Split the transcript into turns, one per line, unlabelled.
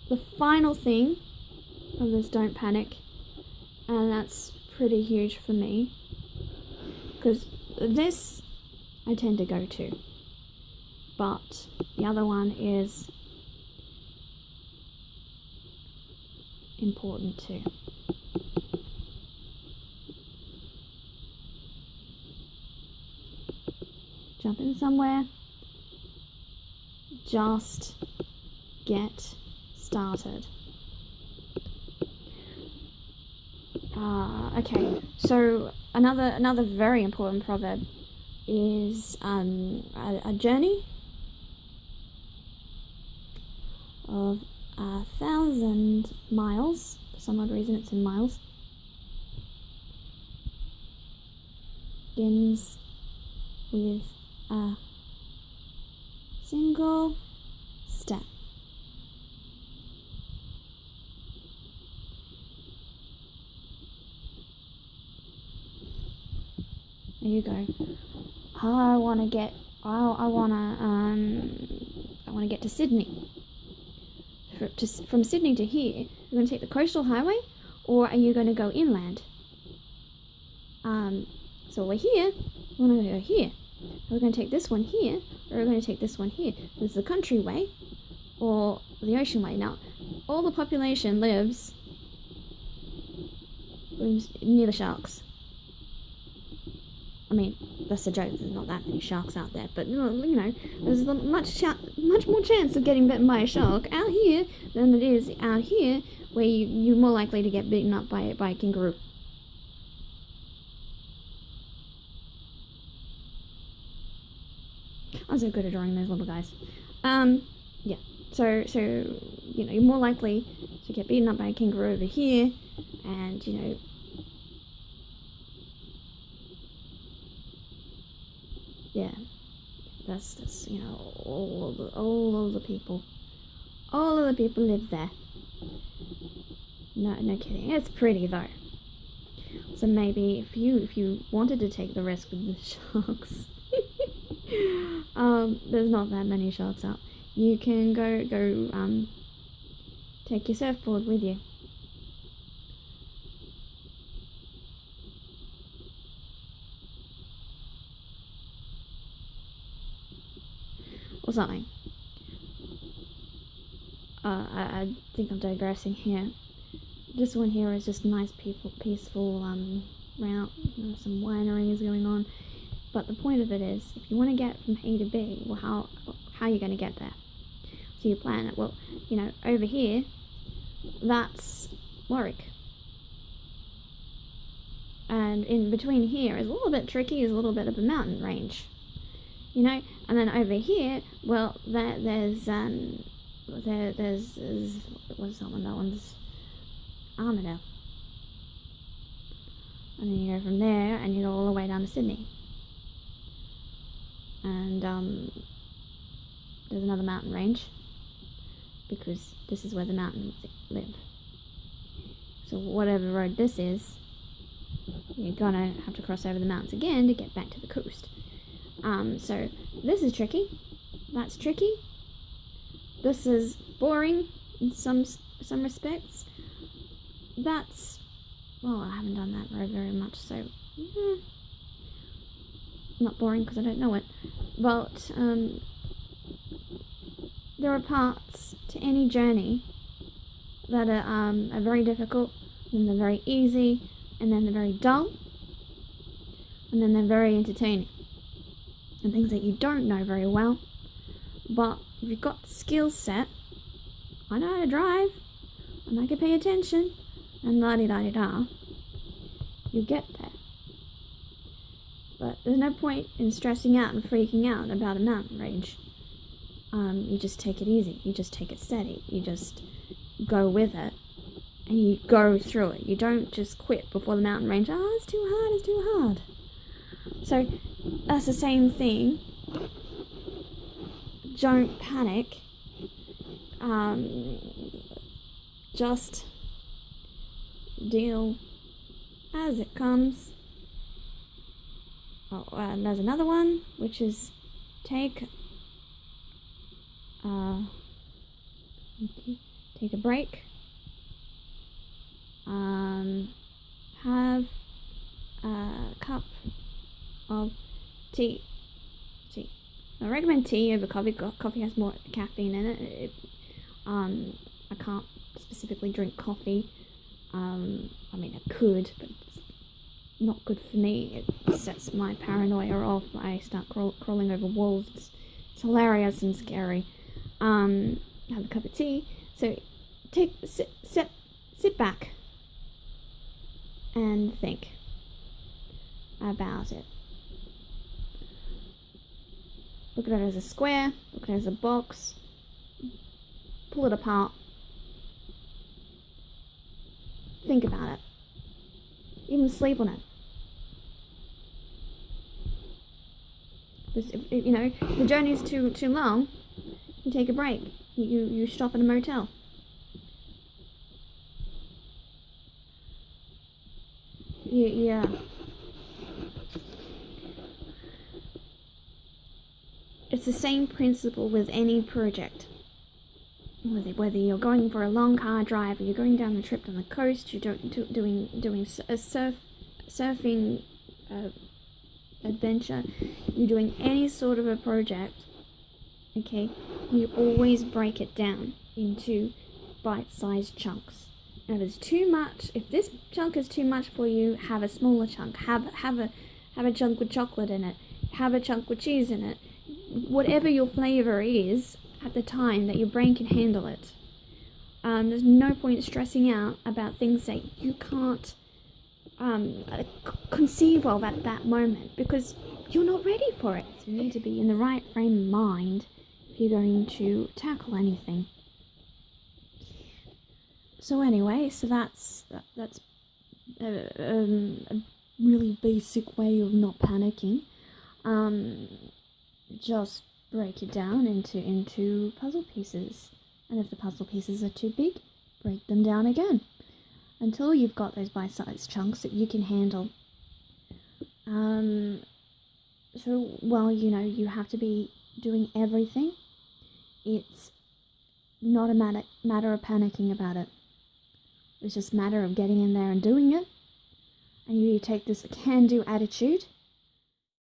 the final thing of this don't panic, and that's pretty huge for me, because this I tend to go to, but the other one is important too. Jump in somewhere, just get started. Okay, so another very important proverb is a journey of 1,000 miles. For some odd reason it's in miles. Begins with a single step. There you go. I want to get to Sydney. From Sydney to here, you're going to take the coastal highway, or are you going to go inland? So we're here. We're going to go here. We're going to take this one here, or we're going to take this one here. There's the country way, or the ocean way. Now, all the population lives near the sharks. I mean, that's a joke, there's not that many sharks out there, but, you know, there's much more chance of getting bitten by a shark out here than it is out here, where you're more likely to get beaten up by a kangaroo. I'm so good at drawing those little guys. Yeah, so, you know, you're more likely to get beaten up by a kangaroo over here, and, you know, yeah, that's you know, all of the people live there. No kidding. It's pretty though. So maybe if you wanted to take the risk with the sharks, there's not that many sharks out. You can go take your surfboard with you. Or something. I think I'm digressing here. This one here is just nice, peaceful route. You know, some wineries going on. But the point of it is, if you want to get from A to B, well, how are you going to get there? So you plan it. Well, you know, over here, that's Warwick. And in between here is a little bit tricky, is a little bit of a mountain range. You know, and then over here, well, there's what's that one? That one's Armidale. And then you go from there, and you go all the way down to Sydney. And there's another mountain range, because this is where the mountains live. So whatever road this is, you're gonna have to cross over the mountains again to get back to the coast. So this is tricky, that's tricky, this is boring in some respects, that's, well, I haven't done that road very much, so, not boring because I don't know it, but, there are parts to any journey that are very difficult, and they're very easy, and then they're very dull, and then they're very entertaining. And things that you don't know very well, but if you've got the skill set, I know how to drive, and I can pay attention, and la-di-da-di-da, you get there. But there's no point in stressing out and freaking out about a mountain range. You just take it easy, you just take it steady, you just go with it, and you go through it. You don't just quit before the mountain range. Oh, it's too hard. So that's the same thing. Don't panic. Just deal as it comes. Oh, and there's another one, which is take take a break, have a cup of tea. I recommend tea over coffee. Coffee has more caffeine in it. I can't specifically drink coffee. I mean, I could, but it's not good for me. It sets my paranoia off. I start crawling over walls. It's hilarious and scary. Have a cup of tea. So sit back and think about it. Look at it as a square, look at it as a box, pull it apart, think about it, even sleep on it. If the journey is too long, you take a break, you stop at a motel. Yeah. It's the same principle with any project. Whether you're going for a long car drive, or you're going down a trip on the coast, you're doing a surfing adventure, you're doing any sort of a project, okay, you always break it down into bite-sized chunks. And if it's too much, if this chunk is too much for you, have a smaller chunk. Have a chunk with chocolate in it. Have a chunk with cheese in it. Whatever your flavor is at the time that your brain can handle it. There's no point stressing out about things that you can't conceive of at that moment, because you're not ready for it. So you need to be in the right frame of mind if you're going to tackle anything. So anyway, so that's a really basic way of not panicking. Just break it down into puzzle pieces, and if the puzzle pieces are too big, break them down again until you've got those bite-sized chunks that you can handle. So while you have to be doing everything, it's not a matter of panicking about it. It's just a matter of getting in there and doing it. And you take this can-do attitude